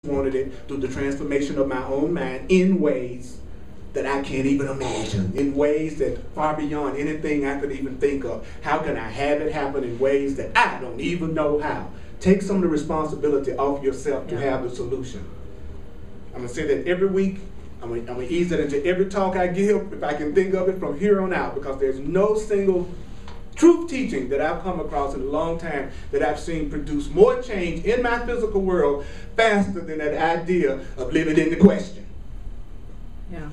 wanted it through the transformation of my own mind in ways that I can't even imagine, in ways that far beyond anything I could even think of. How can I have it happen in ways that I don't even know how? Take some of the responsibility off yourself to have the solution. I'm going to say that every week. I'm going to ease it into every talk I give, if I can think of it from here on out, because there's no single truth teaching that I've come across in a long time that I've seen produce more change in my physical world faster than that idea of living in the question. Yeah.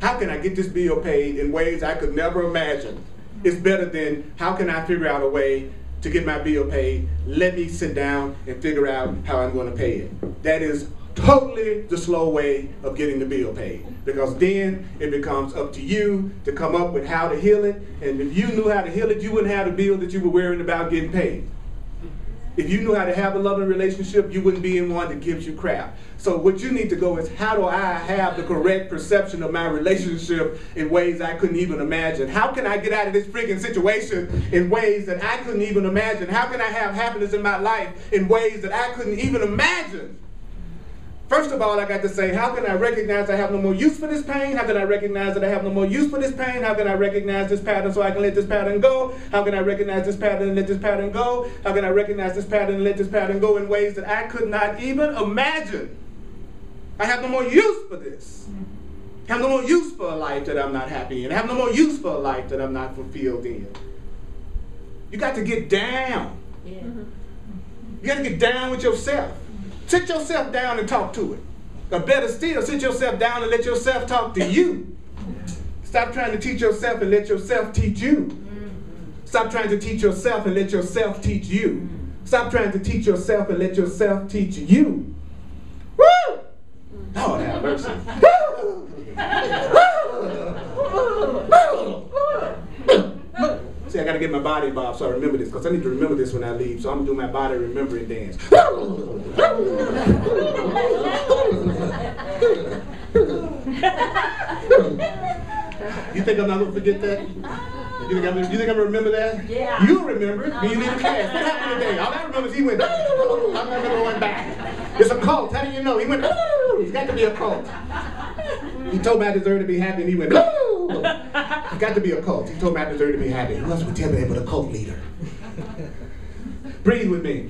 How can I get this bill paid in ways I could never imagine? It's better than how can I figure out a way to get my bill paid? Let me sit down and figure out how I'm going to pay it. That is totally the slow way of getting the bill paid, because then it becomes up to you to come up with how to heal it, and if you knew how to heal it, you wouldn't have the bill that you were worrying about getting paid. If you knew how to have a loving relationship, you wouldn't be in one that gives you crap. So what you need to go is, how do I have the correct perception of my relationship in ways I couldn't even imagine? How can I get out of this freaking situation in ways that I couldn't even imagine? How can I have happiness in my life in ways that I couldn't even imagine? First of all, I got to say, how can I recognize I have no more use for this pain? How can I recognize that I have no more use for this pain? How can I recognize this pattern so I can let this pattern go? How can I recognize this pattern and let this pattern go? How can I recognize this pattern and let this pattern go in ways that I could not even imagine? I have no more use for this. I have no more use for a life that I'm not happy in. I have no more use for a life that I'm not fulfilled in. You got to get down. Yeah. You got to get down with yourself. Sit yourself down and talk to it. Or better still, sit yourself down and let yourself talk to you. Stop trying to teach yourself and let yourself teach you. Stop trying to teach yourself and let yourself teach you. Stop trying to teach yourself and let yourself teach you. Woo! Lord have mercy. See, I got to get my body involved so I remember this, because I need to remember this when I leave. So I'm going to do my body remembering dance. You think I'm not going to forget that? You think I'm going to remember that? Yeah. You'll remember it when you leave the class. What happened today? All I remember is he went, I remember going back. It's a cult. How do you know? He went, it's got to be a cult. He told me I deserve to be happy, and he went, it's got to be a cult. He told me I deserve to be happy. Who else would tell me but a cult leader? Breathe with me.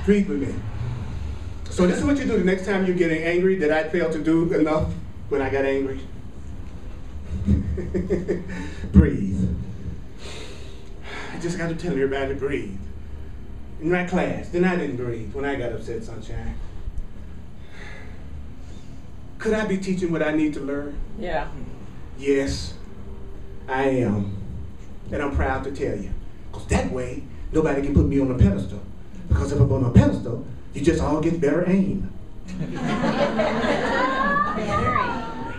Breathe with me. So this is what you do the next time you're getting angry that I failed to do enough when I got angry. Breathe. I just got to tell everybody to breathe. In my class, then I didn't breathe when I got upset, Sunshine. Could I be teaching what I need to learn? Yeah. Yes, I am. And I'm proud to tell you. Because that way, nobody can put me on a pedestal. Because if I'm on a pedestal, you just all get better aim.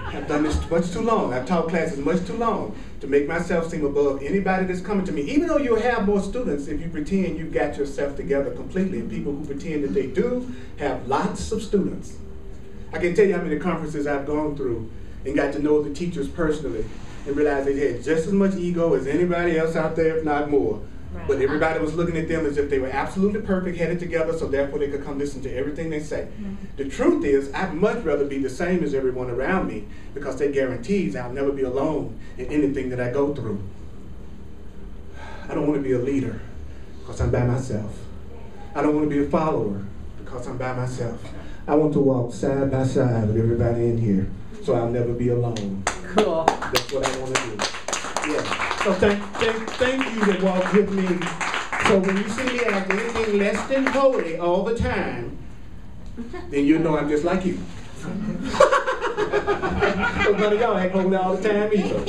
I've done this much too long. I've taught classes much too long to make myself seem above anybody that's coming to me. Even though you'll have more students if you pretend you've got yourself together completely. And people who pretend that they do have lots of students. I can tell you how many conferences I've gone through and got to know the teachers personally and realized they had just as much ego as anybody else out there, if not more. Right. But everybody was looking at them as if they were absolutely perfect, had it together, so therefore they could come listen to everything they say. Mm-hmm. The truth is, I'd much rather be the same as everyone around me, because that guarantees I'll never be alone in anything that I go through. I don't want to be a leader because I'm by myself. I don't want to be a follower because I'm by myself. I want to walk side by side with everybody in here, so I'll never be alone. Cool. That's what I want to do. Yeah. So thank you that walk with me. So when you see me act anything less than holy all the time, then you know I'm just like you. So none of y'all act holy all the time either.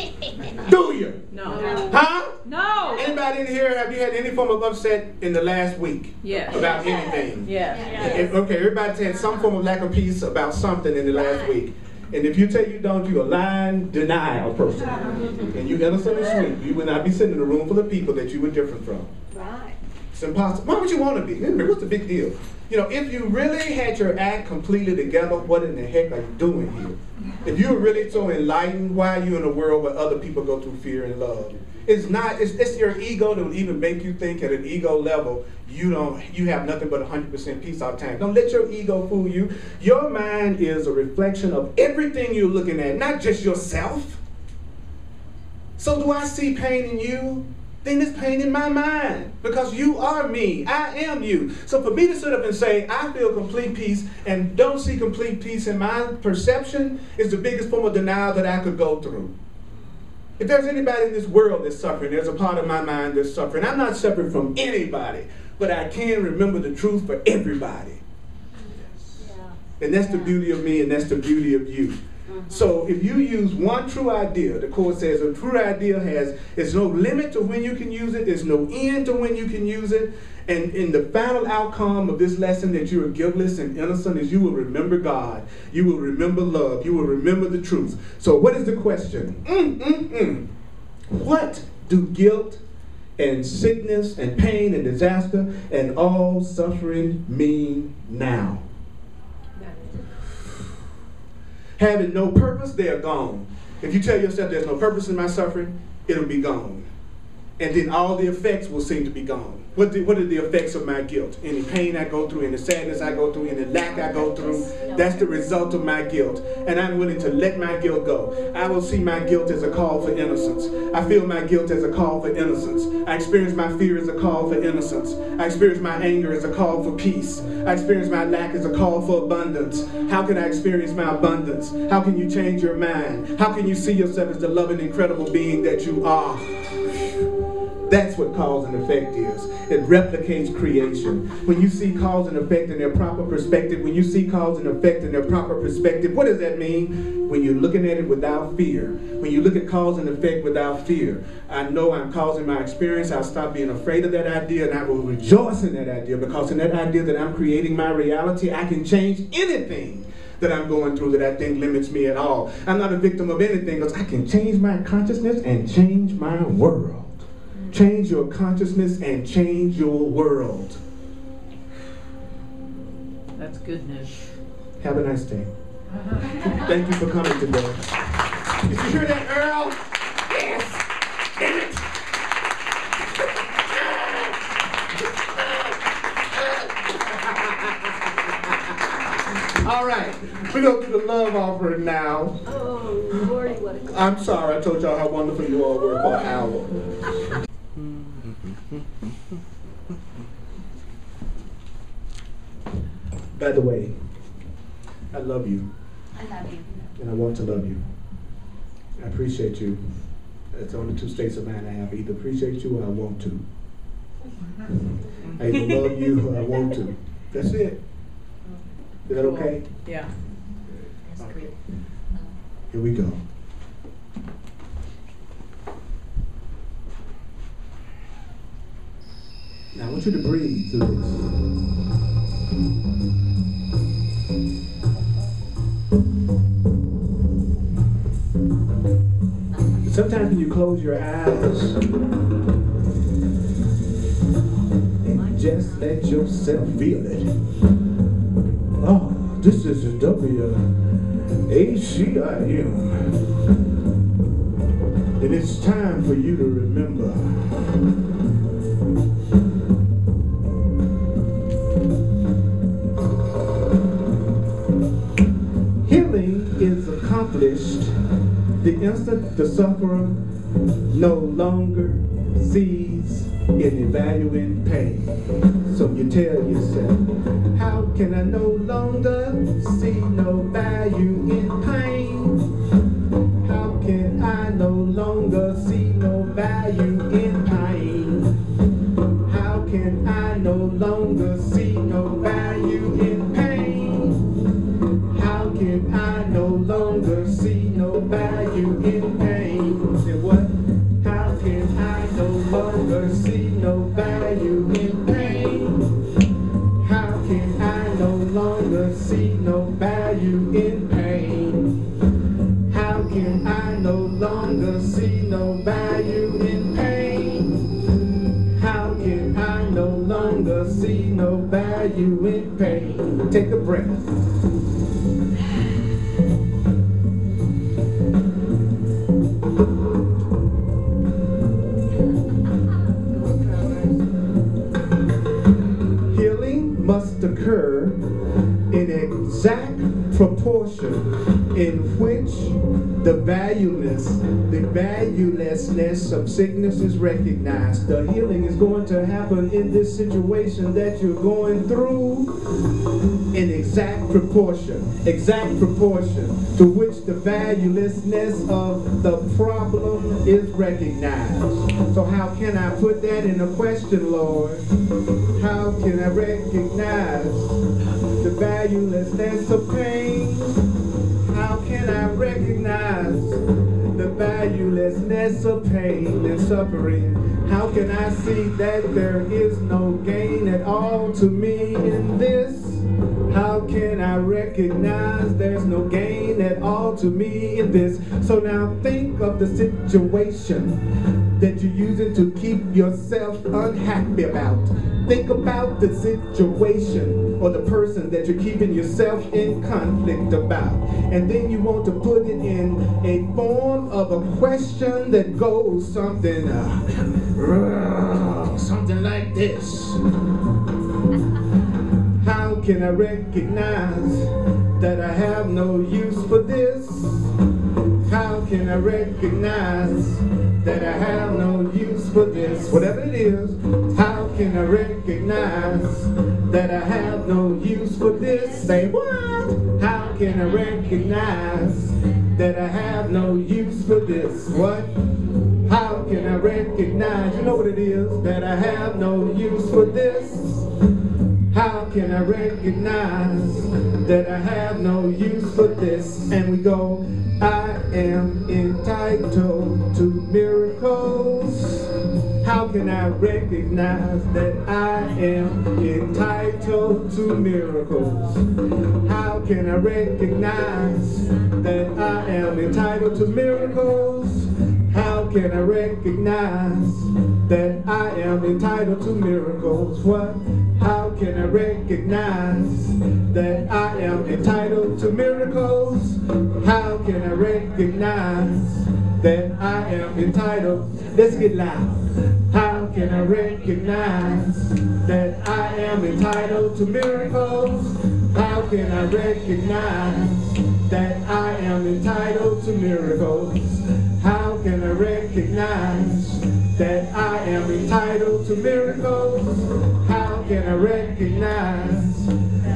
Do you? No. Huh? No. Anybody in here, have you had any form of upset in the last week? Yes. About anything? Yes. Okay, everybody's had some form of lack of peace about something in the last week. And if you say you don't, you're a lying denial person. And you're innocent and sweet. You would not be sitting in a room full of people that you were different from. Right. It's impossible. Why would you want to be? What's the big deal? You know, if you really had your act completely together, what in the heck are you doing here? If you're really so enlightened, why are you in a world where other people go through fear and love? It's not, it's your ego that will even make you think at an ego level you have nothing but 100% peace all the time. Don't let your ego fool you. Your mind is a reflection of everything you're looking at, not just yourself. So do I see pain in you? Then it's pain in my mind, because you are me. I am you. So for me to sit up and say, I feel complete peace and don't see complete peace in my perception is the biggest form of denial that I could go through. If there's anybody in this world that's suffering, there's a part of my mind that's suffering. I'm not suffering from anybody, but I can remember the truth for everybody. And that's the beauty of me, and that's the beauty of you. So if you use one true idea, the Course says a true idea there's no limit to when you can use it, there's no end to when you can use it, and in the final outcome of this lesson that you are guiltless and innocent is you will remember God, you will remember love, you will remember the truth. So what is the question? What do guilt and sickness and pain and disaster and all suffering mean now? Having no purpose, they are gone. If you tell yourself there's no purpose in my suffering, it'll be gone. And then all the effects will seem to be gone. What are the effects of my guilt? Any pain I go through, any sadness I go through, any lack I go through, that's the result of my guilt. And I'm willing to let my guilt go. I will see my guilt as a call for innocence. I feel my guilt as a call for innocence. I experience my fear as a call for innocence. I experience my anger as a call for peace. I experience my lack as a call for abundance. How can I experience my abundance? How can you change your mind? How can you see yourself as the loving, incredible being that you are? That's what cause and effect is. It replicates creation. When you see cause and effect in their proper perspective, what does that mean? When you're looking at it without fear. When you look at cause and effect without fear. I know I'm causing my experience. I'll stop being afraid of that idea, and I will rejoice in that idea, because in that idea that I'm creating my reality, I can change anything that I'm going through that I think limits me at all. I'm not a victim of anything, because I can change my consciousness and change my world. Change your consciousness and change your world. That's good news. Have a nice day. Thank you for coming today. Did you hear that, Earl? Yes. Damn it. All right. We're going to do the love offering now. Oh, Lordy, what a good. I'm sorry. I told y'all how wonderful you all were for an hour. By the way, I love you. I love you. And I want to love you. I appreciate you. It's only two states of mind I have. I either appreciate you or I want to. I either love you or I want to. That's it. Is that okay? Yeah. That's Okay. great. Here we go. Now I want you to breathe through this. Sometimes when you close your eyes and just let yourself feel it. Oh, this is a ACIM. And it's time for you to remember. Healing is accomplished the instant the sufferer no longer sees any value in pain. So you tell yourself, how can I no longer see no value in pain? How can I no longer see no value in pain? How can I no longer see no value in pain? How can I no longer see no value in pain? Say what? How can I no longer see no value in pain? How can I no longer see no value in pain? How can I no longer see no value in pain? How can I no longer see no value in pain? Take a breath. occur in exact proportion in which the valuelessness of sickness is recognized. The healing is going to happen in this situation that you're going through in exact proportion to which the valuelessness of the problem is recognized. So how can I put that in a question, Lord? How can I recognize the valuelessness of pain? How can I recognize the valuelessness of pain and suffering? How can I see that there is no gain at all to me in this? How can I recognize there's no gain at all to me in this? So now think of the situation that you're using to keep yourself unhappy about. Think about the situation or the person that you're keeping yourself in conflict about. And then you want to put it in a form of a question that goes something like this. How can I recognize that I have no use for this? How can I recognize that I have no use for this? Whatever it is, how can I recognize that I have no use for this? Say what? How can I recognize that I have no use for this? What? How can I recognize, you know what it is, that I have no use for this? How can I recognize that I have no use for this? And we go, I am entitled to miracles. How can I recognize that I am entitled to miracles? How can I recognize that I am entitled to miracles? How can I recognize that I am entitled to miracles? What? How can I recognize that I am entitled to miracles? How can I recognize that I am entitled? Let's get loud. How can I recognize that I am entitled to miracles? How can I recognize that I am entitled to miracles? How can I recognize that I am entitled to miracles? How can I recognize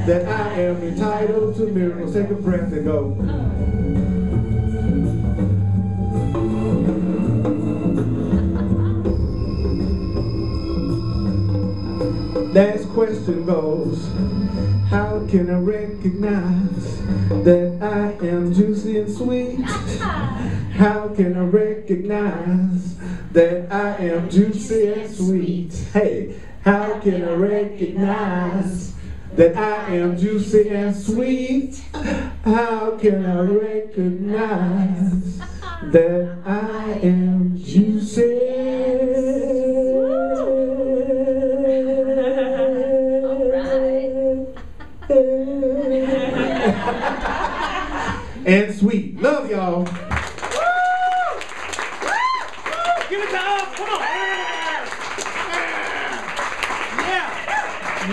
that I am entitled to miracles? Take a breath and go. Last question goes, how can I recognize that I am juicy and sweet? How can I recognize that I am juicy and sweet? Hey, how can I recognize that I am juicy and sweet? How can I recognize that I am juicy? And sweet. Love y'all. Give it to us. Come on. Yeah.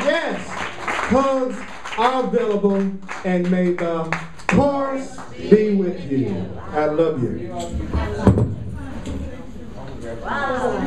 Yes. Hugs are available, and may the force be with you. I love you. Wow.